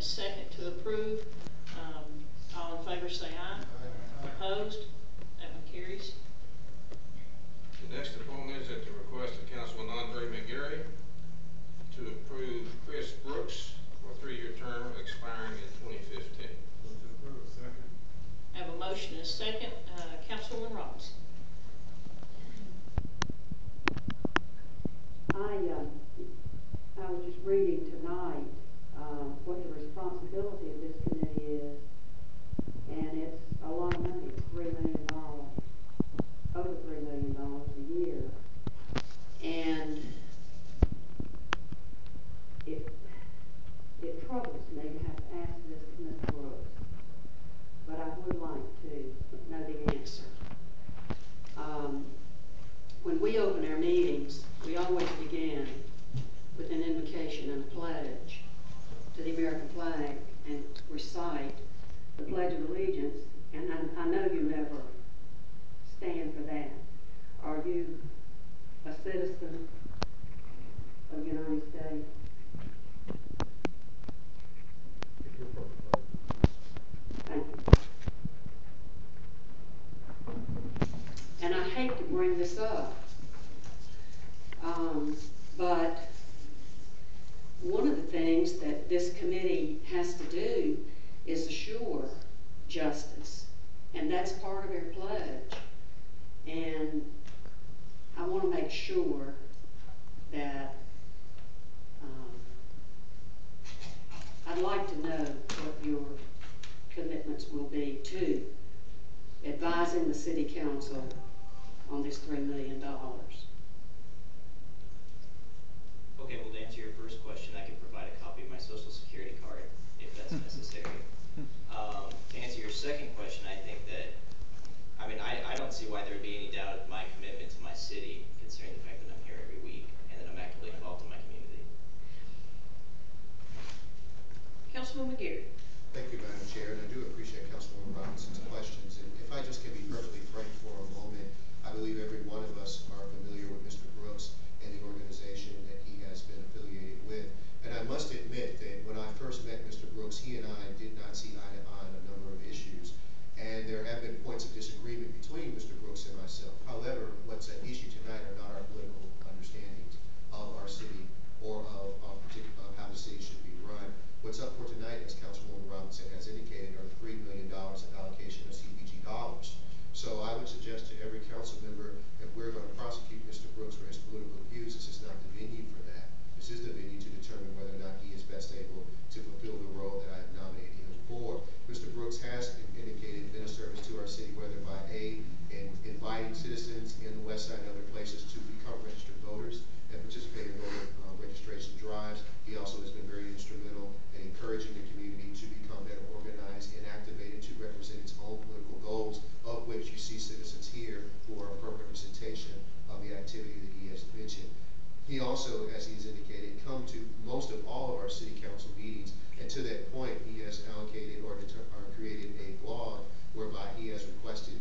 second to approve. All in favor say aye. Aye. Opposed? That one carries. The next appointment is at the request of Councilman Andre McGarry to approve Chris Brooks for a 3-year term expiring in 2015. Move to approve. Second. I have a motion and a second. Councilwoman Robinson. I was just reading tonight what the responsibility of this committee is, and it's a lot of money. It's $3 million, over $3 million a year, and it troubles me to have to ask this of Ms. Brooks, but I would like to know the answer. When we open our meetings, we always begin with an invocation and a pledge to the American flag and recite the Pledge of Allegiance, and I know you never stand for that. Are you a citizen of the United States? Thank you. And I hate to bring this up, but one of the things that this committee has to do is assure justice, and that's part of our pledge. And I want to make sure that I'd like to know what your commitments will be to advising the City Council on this $3 million. Okay, well, to answer your first question, I can provide a copy of my Social Security card if that's necessary. To answer your second question, I think that, I don't see why there would be any doubt of my commitment to my city, considering the fact that I'm here every week and that I'm actively involved in my community. Councilman McGarry. Thank you, Madam Chair, and I do appreciate Councilwoman Robinson's questions. And if I just can be perfectly frank for a moment, I believe every one of us are familiar with Mr. Brooks and the organization that he has been affiliated with. And I must admit that when I first met Mr. Brooks, he and I did not see eye to eye on a number of issues. And there have been points of disagreement between Mr. Brooks and myself. However, what's at issue tonight are not our political understandings of our city or of how the city should be run. What's up for tonight, as Councilwoman Robinson has indicated, are $3 million of allocation of CDBG dollars. So I would suggest to every council member, if we're going to prosecute Mr. Brooks for his political views, this is not the venue for that. This is the venue to determine whether or not he is best able to fulfill the role that I have nominated him for. Mr. Brooks has indicated been a service to our city, whether by in inviting citizens in the West Side and other places to become registered voters and participate in voter registration drives. He also has been very instrumental in encouraging the community to become better organized and activated to represent its own political goals, of which you see citizens here who are a firm representation of the activity that he has mentioned. He also, as he's indicated, come to most of all of our city council meetings, and to that point, he has allocated or created a blog whereby he has requested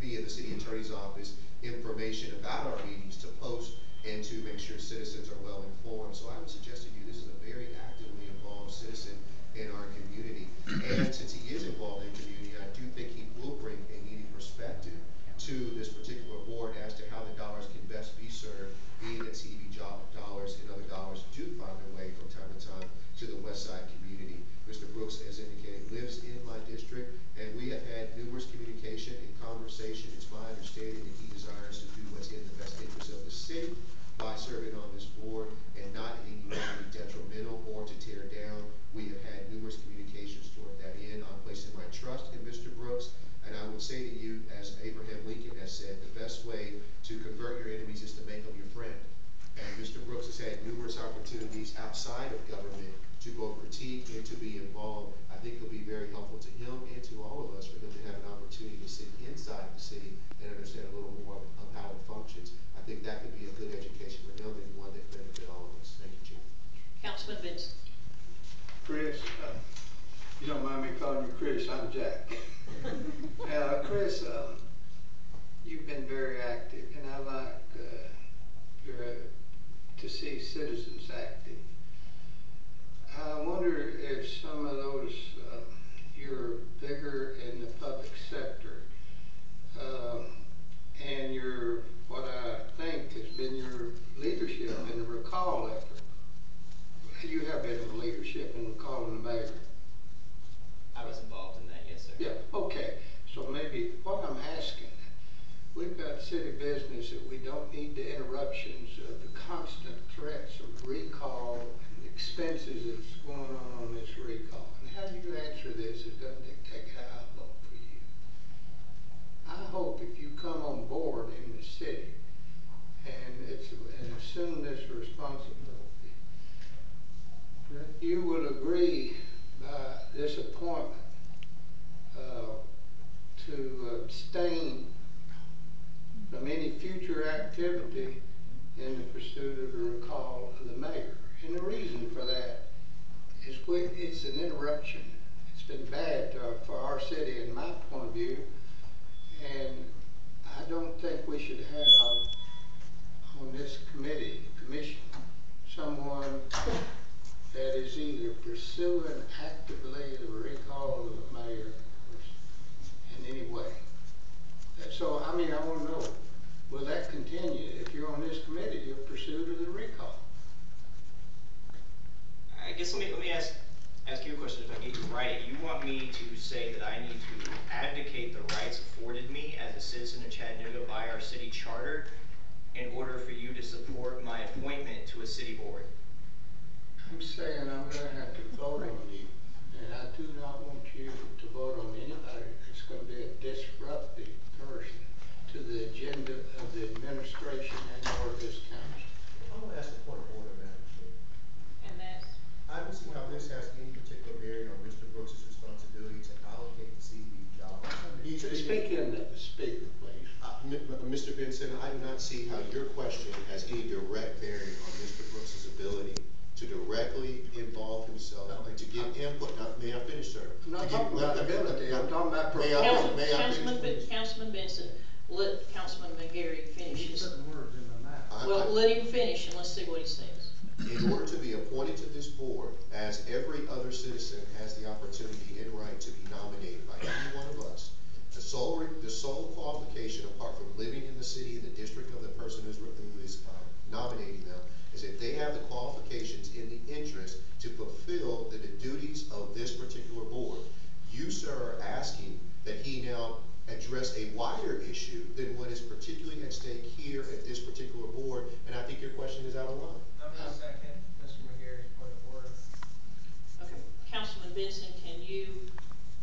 via the city attorney's office information about our meetings to post and to make sure citizens are well informed. So I would suggest to you this is a very actively involved citizen in our community. And since he is involved in the community, I do think he will bring a needed perspective to this particular board as to how the dollars can best be served, being that CDBG dollars and other dollars do find their way from time to time to the West Side community. Mr. Brooks, as indicated, lives in my district, and we have had numerous communication and conversation. It's my understanding that he desires to do what's in the best interest of the city by serving on this board and not in any way detrimental or to tear down. We have had numerous communications toward that end. I'm placing my trust in Mr. Brooks, and I would say to you, as Abraham Lincoln has said, the best way to convert your enemies is to make them your friend. And Mr. Brooks has had numerous opportunities outside of government to both critique and to be involved. I think it'll be very helpful to him and to all of us for him to have an opportunity to sit inside the city and understand a little more of how it functions. I think that could be a good education for him and one that benefit all of us. Thank you, Chair. Councilman Benson. Chris, you don't mind me calling you Chris, I'm Jack. Chris, you've been very active, and I like to see citizens active. How I wonder if some of those, you're bigger in the public sector, and your, what I think has been your leadership in the recall effort. You have been in leadership in recalling the mayor. I was involved in that, yes, sir. Yeah, okay, so maybe what I'm asking, we've got city business that we don't need the interruptions of the constant threats of recall and the expenses that's going on this recall. And how you answer this is gonna dictate how I vote for you. I hope if you come on board in the city and assume this responsibility, that you will agree by this appointment to abstain from any future activity in the pursuit of the recall of the mayor. And the reason for that is it's an interruption. It's been bad for our city in my point of view, and I don't think we should have on this commission, someone that is either pursuing actively the recall of the mayor in any way. So, I mean, I want to know, will that continue if you're on this committee, your pursuit of the recall? I guess let me ask you a question if I get you right. You want me to say that I need to advocate the rights afforded me as a citizen of Chattanooga by our city charter in order for you to support my appointment to a city board? I'm saying I'm going to have to vote on you, and I do not want you to vote on anybody that's going to be a disruptive person to the agenda of the administration and or this council. I'm going to ask a point of order, Madam Chair. And that's, I don't see how this has any particular bearing on Mr. Brooks' responsibility to allocate the CB job. Speak in the speaker, please. Mr. Benson, I do not see how your question has any direct bearing on Mr. Brooks' ability to directly involve himself and to give input. Now, may I finish, sir? I'm not talking about ability, I'm talking about May I performance. finish? Councilman Benson, let Councilman McGarry finish his. words in my mouth. Well, let him finish and let's see what he says. In order to be appointed to this board, as every other citizen has the opportunity and right to be nominated by any one of us, the sole qualification, apart from living in the city and the district of the person who is nominating them, is that they have the qualifications in the interest to fulfill the duties of this particular board. You, sir, are asking that he now address a wider issue than what is particularly at stake here at this particular board, and I think your question is out of line. I'm going to second Mr. McGarry's point of order. Okay, Councilman Benson, can you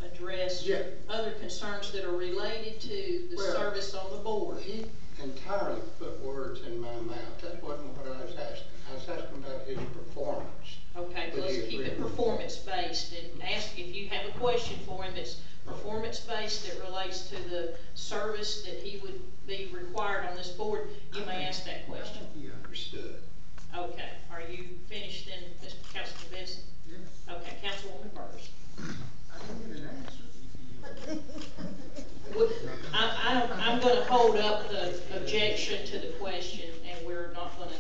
address Yeah. other concerns that are related to the Well, service on the board? He entirely put words in my mouth. That wasn't what I was asking. I was asking about his performance. Okay, Would let's you keep it agree? performance-based and ask if you have a question for him that's performance-based that relates to the service that he would be required on this board, you may ask that question. You understood. Okay, are you finished then, Mr. Councilman Benson? Yes. Okay, Councilwoman Burrs. I didn't get an answer. I'm gonna hold up the objection to the question, and we're not gonna,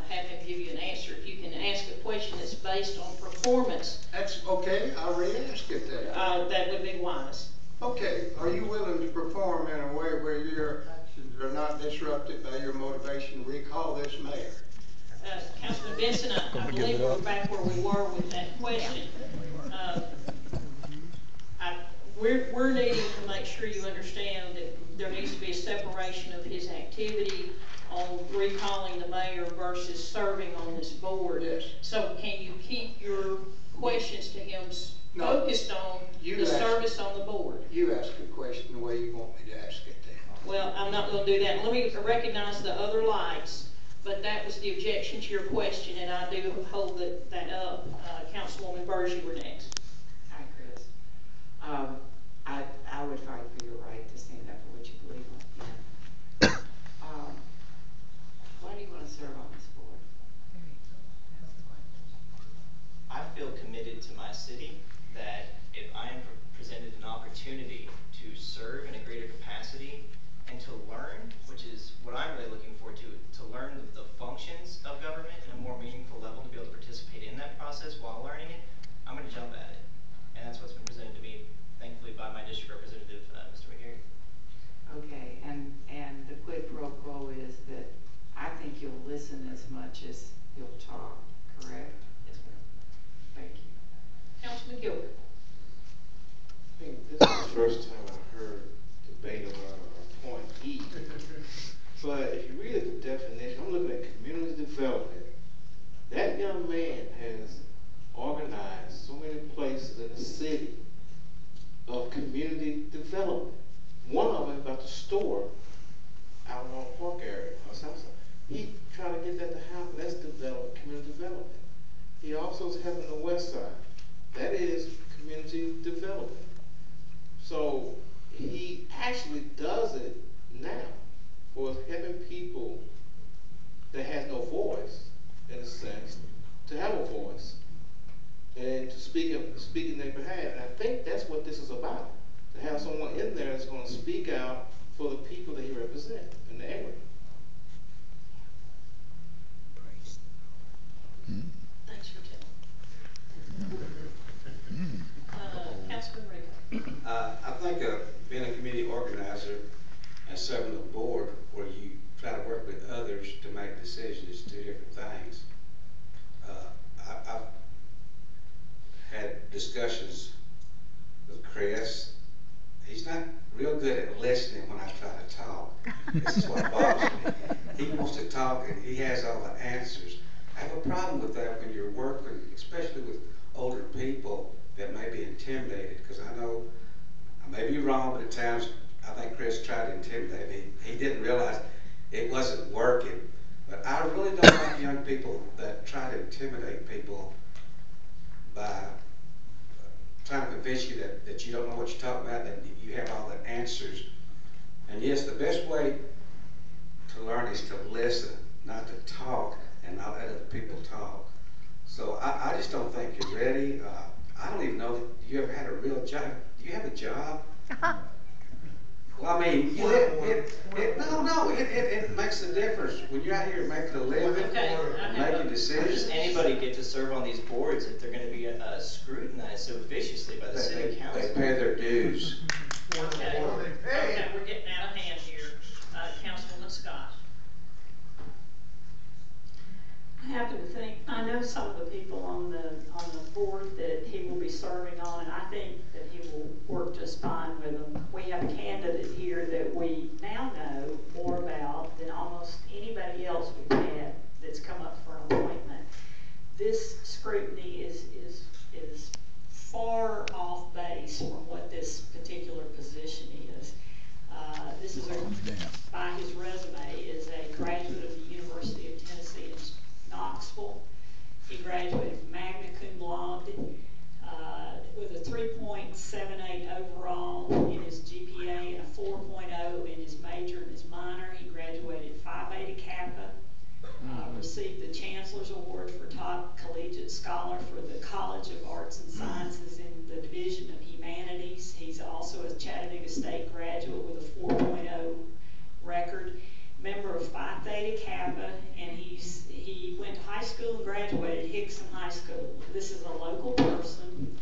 have him give you an answer. If you can ask a question that's based on performance, That's okay. I'll re-ask it then. that would be wise. Okay, are you willing to perform in a way where your actions are not disrupted by your motivation to recall this mayor? Councilman Benson, I believe we're back where we were with that question. We're needing to make sure you understand that there needs to be a separation of his activity on recalling the mayor versus serving on this board. Yes. So can you keep your questions to him No. focused on You the ask. service on the board? You ask a question the way you want me to ask it then. Well, I'm not gonna do that. Let me recognize the other lights, but that was the objection to your question, and I do hold that up. Councilwoman Burrs, you were next. Hi, Chris. I would fight for your right to stand up for what you believe in. Why do you want to serve on this board? I feel committed to my city that if I am presented an opportunity to serve in a greater capacity and to learn, which is what I'm really looking forward to learn the functions of government in a more meaningful level, to be able to participate in that process while learning, listen as much as he'll talk, correct? Yes, ma'am. Thank you. Councilman Gilbert. I think this is the first time I heard debate about point E. But if you read the definition, I'm looking at community development. That young man has organized so many places in the city of community development. One of them about the store out on the park area or something. He trying to get that to happen. That's development, community development. He also is helping the west side. That is community development. So he actually does it now for helping people that has no voice, in a sense, to have a voice and to speak in their behalf. And I think that's what this is about. To have someone in there that's going to speak out for the people that he represents in the area. Thanks for telling. Councilman Rico. I think being a community organizer and serving the board where you try to work with others to make decisions is two different things. I've had discussions with Chris. He's not real good at listening when I try to talk. This is what bothers me. He wants to talk and he has all the answers. I have a problem with that when you're working, especially with older people that may be intimidated, because I know I may be wrong, but at times I think Chris tried to intimidate me. He didn't realize it wasn't working. But I really don't like young people that try to intimidate people by trying to convince you that you don't know what you're talking about, that you have all the answers. And yes, the best way to learn is to listen, not to talk and not let other people talk. So I just don't think you're ready. I don't even know that you ever had a real job. Do you have a job? Well, I mean, it makes a difference when you're out here making a living, making decisions. Does anybody get to serve on these boards if they're going to be scrutinized so viciously by the city council? They pay their dues. Okay, we're getting out of hand here. Councilwoman Scott. I happen to think, I know some of the people on the board that he will be serving on, and I think that he will work just fine with them. We have a candidate here that we now know more about than almost anybody else we've had that's come up for an appointment. This scrutiny is far off base from what this particular position is. This is by his resume, is a graduate of the University of Tennessee in Knoxville. He graduated magna cum laude with a 3.78 overall in his GPA and a 4.0 in his major and his minor. He graduated Phi Beta Kappa, received the Chancellor's Award for Top Collegiate Scholar for the College of Arts and Sciences in the Division of Humanities. He's also a Chattanooga State graduate with a 4.0 record. Member of Phi Theta Kappa, and he went to high school and graduated Hickson High School. This is a local person.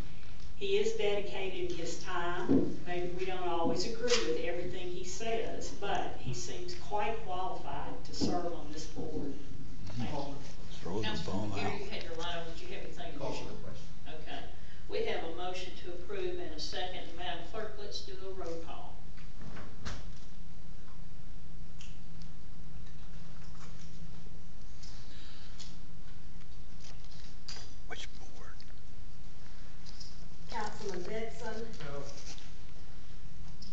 He is dedicated his time. Maybe we don't always agree with everything he says, but he seems quite qualified to serve on this board. Thank you. Councilman Gary, you had your line. Did you have anything additional? Okay. We have a motion to approve and a second. Madam Clerk, let's do a roll call. Councilman Benson. No.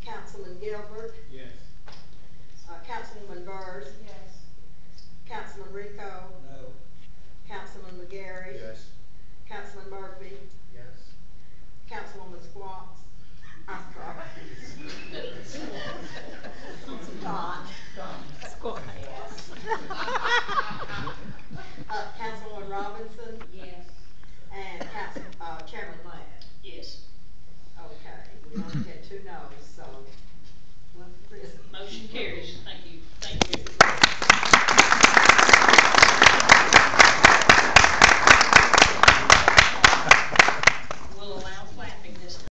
Councilman Gilbert. Yes. Councilwoman Byrd. Yes. Councilman Rico. No. Councilman McGarry. Yes. Councilman Murphy. Yes. Councilwoman Squawks. I'm sorry. Scott. Squawk. Yes.